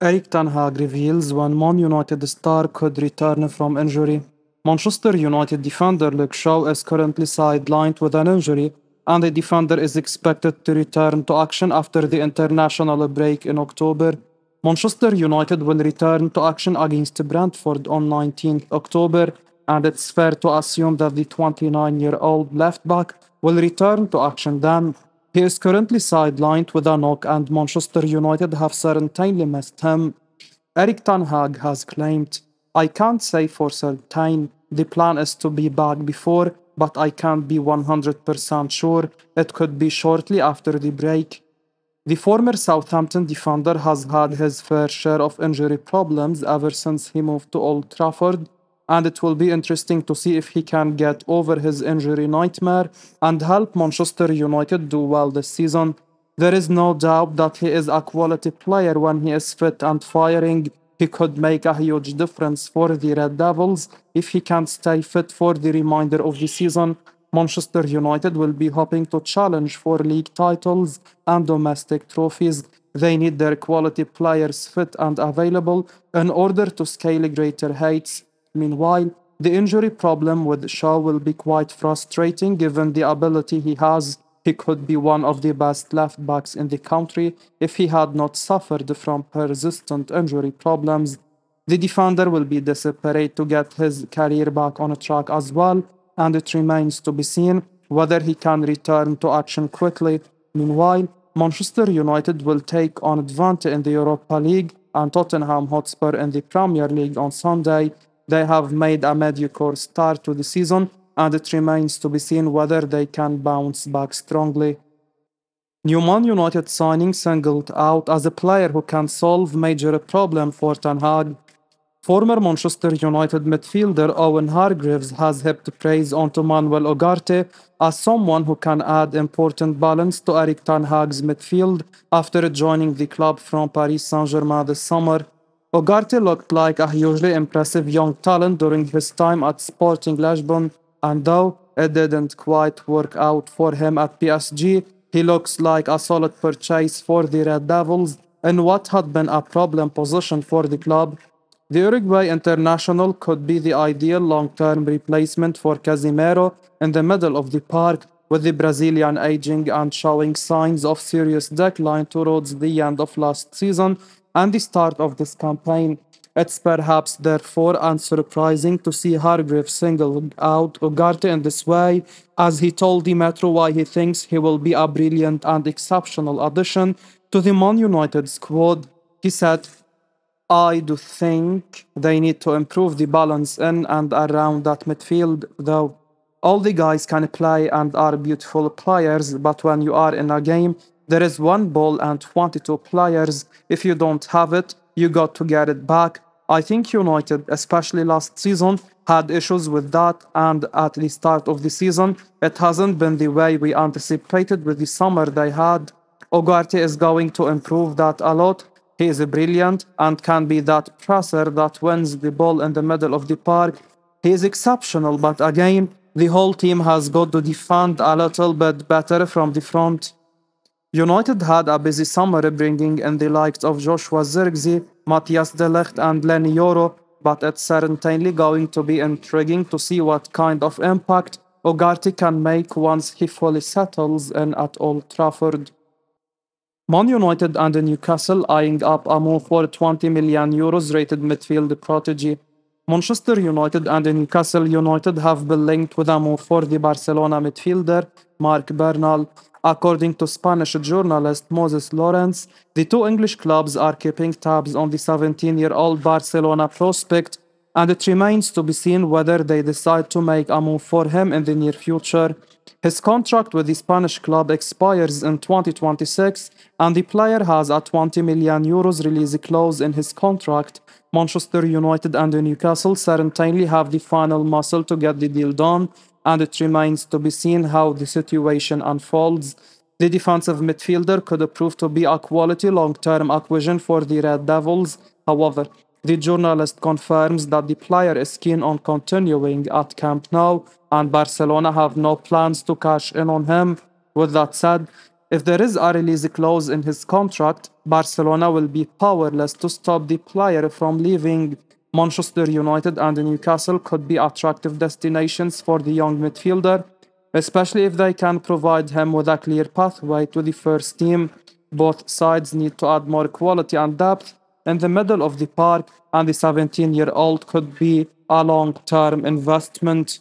Erik Ten Hag reveals when Man United star could return from injury. Manchester United defender Luke Shaw is currently sidelined with an injury, and the defender is expected to return to action after the international break in October. Manchester United will return to action against Brentford on 19th October, and it's fair to assume that the 29-year-old left back will return to action then. He is currently sidelined with a knock, and Manchester United have certainly missed him. Erik Ten Hag has claimed, I can't say for certain the plan is to be back before, but I can't be 100% sure it could be shortly after the break. The former Southampton defender has had his fair share of injury problems ever since he moved to Old Trafford, and it will be interesting to see if he can get over his injury nightmare and help Manchester United do well this season. There is no doubt that he is a quality player when he is fit and firing. He could make a huge difference for the Red Devils if he can stay fit for the remainder of the season. Manchester United will be hoping to challenge for league titles and domestic trophies. They need their quality players fit and available in order to scale greater heights. Meanwhile, the injury problem with Shaw will be quite frustrating given the ability he has. He could be one of the best left backs in the country if he had not suffered from persistent injury problems. The defender will be desperate to get his career back on track as well, and it remains to be seen whether he can return to action quickly. Meanwhile, Manchester United will take on Advante in the Europa League and Tottenham Hotspur in the Premier League on Sunday. They have made a mediocre start to the season, and it remains to be seen whether they can bounce back strongly. New Man United signing singled out as a player who can solve major problem for Ten Hag. Former Manchester United midfielder Owen Hargreaves has heaped praise onto Manuel Ugarte as someone who can add important balance to Erik Ten Hag's midfield after joining the club from Paris Saint-Germain this summer. Ugarte looked like a hugely impressive young talent during his time at Sporting Lisbon, and though it didn't quite work out for him at PSG, he looks like a solid purchase for the Red Devils in what had been a problem position for the club. The Uruguay international could be the ideal long-term replacement for Casemiro in the middle of the park, with the Brazilian aging and showing signs of serious decline towards the end of last season and the start of this campaign. It's perhaps therefore unsurprising to see Hargreaves single out Ugarte in this way, as he told the Metro why he thinks he will be a brilliant and exceptional addition to the Man United squad. He said, I do think they need to improve the balance in and around that midfield, though. All the guys can play and are beautiful players, but when you are in a game, there is one ball and 22 players. If you don't have it, you got to get it back. I think United, especially last season, had issues with that, and at the start of the season, it hasn't been the way we anticipated with the summer they had. Ugarte is going to improve that a lot. He is brilliant and can be that presser that wins the ball in the middle of the park. He is exceptional, but again, the whole team has got to defend a little bit better from the front. United had a busy summer bringing in the likes of Joshua Zirkzee, Matthias de Ligt and Lenny Yoro, but it's certainly going to be intriguing to see what kind of impact Ugarte can make once he fully settles in at Old Trafford. Man United and Newcastle eyeing up a move for 20 million euros rated midfield prodigy. Manchester United and Newcastle United have been linked with a move for the Barcelona midfielder Marc Bernal. According to Spanish journalist Moses Lawrence, the two English clubs are keeping tabs on the 17-year-old Barcelona prospect, and it remains to be seen whether they decide to make a move for him in the near future. His contract with the Spanish club expires in 2026, and the player has a 20 million euros release clause in his contract. Manchester United and Newcastle certainly have the final muscle to get the deal done, and it remains to be seen how the situation unfolds. The defensive midfielder could prove to be a quality long-term acquisition for the Red Devils. However, the journalist confirms that the player is keen on continuing at Camp Nou, and Barcelona have no plans to cash in on him. With that said, If there is a release clause in his contract, Barcelona will be powerless to stop the player from leaving. Manchester United and Newcastle could be attractive destinations for the young midfielder, especially if they can provide him with a clear pathway to the first team. Both sides need to add more quality and depth in the middle of the park, and the 17-year-old could be a long term investment.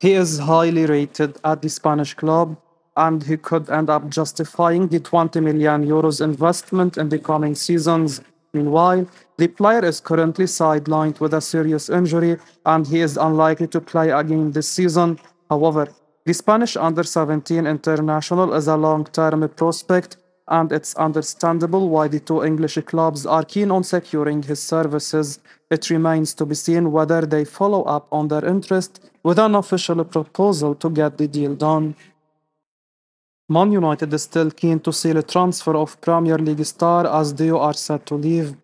He is highly rated at the Spanish club, and he could end up justifying the 20 million euros investment in the coming seasons. Meanwhile, the player is currently sidelined with a serious injury, and he is unlikely to play again this season. However, the Spanish under 17 international is a long term prospect, and it's understandable why the two English clubs are keen on securing his services. It remains to be seen whether they follow up on their interest with an official proposal to get the deal done. Man United is still keen to seal a transfer of Premier League star as Dio are set to leave.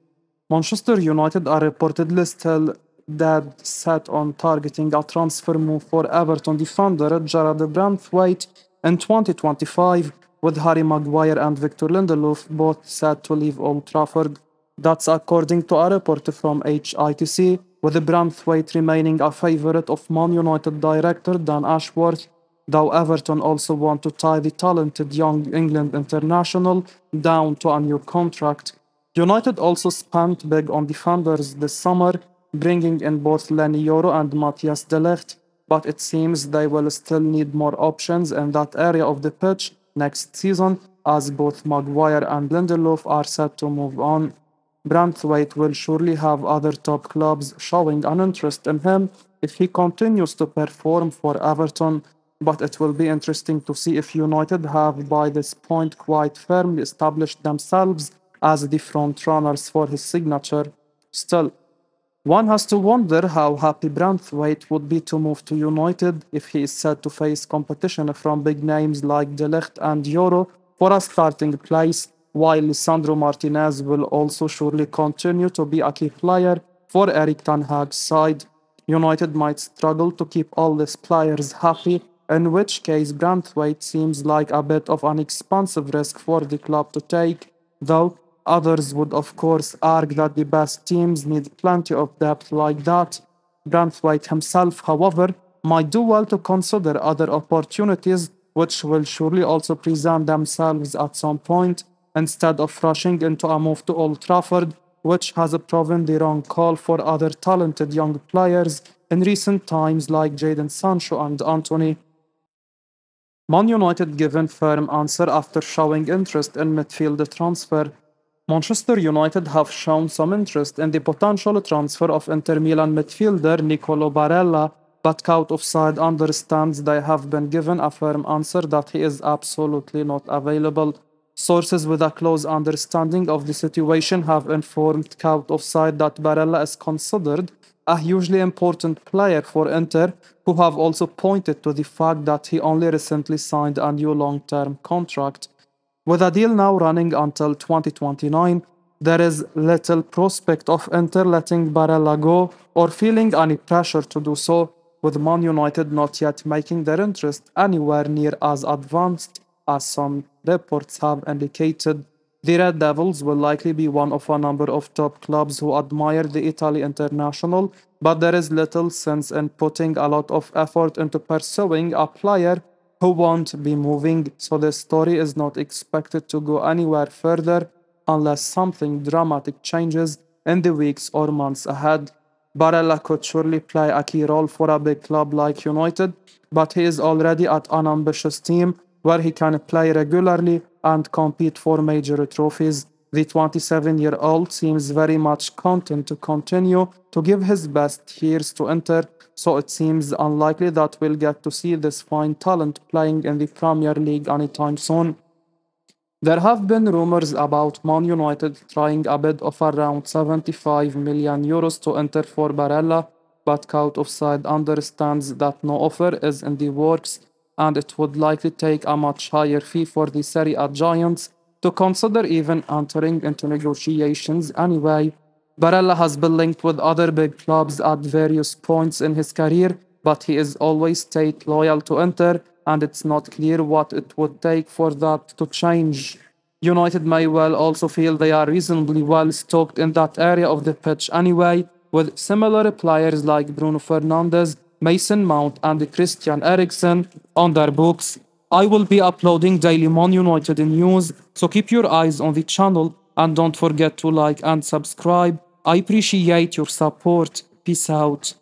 Manchester United are reportedly still dead set on targeting a transfer move for Everton defender Gerard Brentford in 2025, with Harry Maguire and Victor Lindelof both set to leave Old Trafford. That's according to a report from HITC, with Brentford remaining a favourite of Man United director Dan Ashworth, though Everton also want to tie the talented young England international down to a new contract. United also spent big on defenders this summer, bringing in both Lenny Yoro and Matthias de Ligt, but it seems they will still need more options in that area of the pitch next season, as both Maguire and Lindelof are set to move on. Brandthwaite will surely have other top clubs showing an interest in him if he continues to perform for Everton, but it will be interesting to see if United have by this point quite firmly established themselves as the front runners for his signature. Still, one has to wonder how happy Brandthwaite would be to move to United if he is set to face competition from big names like De Ligt and Yoro for a starting place, while Lisandro Martinez will also surely continue to be a key player for Erik Ten Hag's side. United might struggle to keep all these players happy, in which case Brandthwaite seems like a bit of an expensive risk for the club to take, though others would of course argue that the best teams need plenty of depth like that. Brandthwaite himself, however, might do well to consider other opportunities which will surely also present themselves at some point, instead of rushing into a move to Old Trafford, which has proven the wrong call for other talented young players in recent times like Jadon Sancho and Anthony. Man United given firm answer after showing interest in midfield transfer. Manchester United have shown some interest in the potential transfer of Inter Milan midfielder Nicolo Barella, but Cout Offside understands they have been given a firm answer that he is absolutely not available. Sources with a close understanding of the situation have informed Cout Offside that Barella is considered a hugely important player for Inter, who have also pointed to the fact that he only recently signed a new long-term contract. With a deal now running until 2029, there is little prospect of Inter letting Barella go or feeling any pressure to do so, with Man United not yet making their interest anywhere near as advanced as some reports have indicated. The Red Devils will likely be one of a number of top clubs who admire the Italy international, but there is little sense in putting a lot of effort into pursuing a player who won't be moving, so the story is not expected to go anywhere further unless something dramatic changes in the weeks or months ahead. Barella could surely play a key role for a big club like United, but he is already at an ambitious team where he can play regularly and compete for major trophies. The 27-year-old seems very much content to continue to give his best years to Inter, so it seems unlikely that we'll get to see this fine talent playing in the Premier League anytime soon. There have been rumors about Man United trying a bid of around 75 million euros to enter for Barella, but Cout Offside understands that no offer is in the works, and it would likely take a much higher fee for the Serie A giants to consider even entering into negotiations anyway. Barella has been linked with other big clubs at various points in his career, but he has always stayed loyal to Inter and it's not clear what it would take for that to change. United may well also feel they are reasonably well stocked in that area of the pitch anyway, with similar players like Bruno Fernandes, Mason Mount, and Christian Eriksen on their books. I will be uploading daily Man United news, so keep your eyes on the channel and don't forget to like and subscribe. I appreciate your support. Peace out.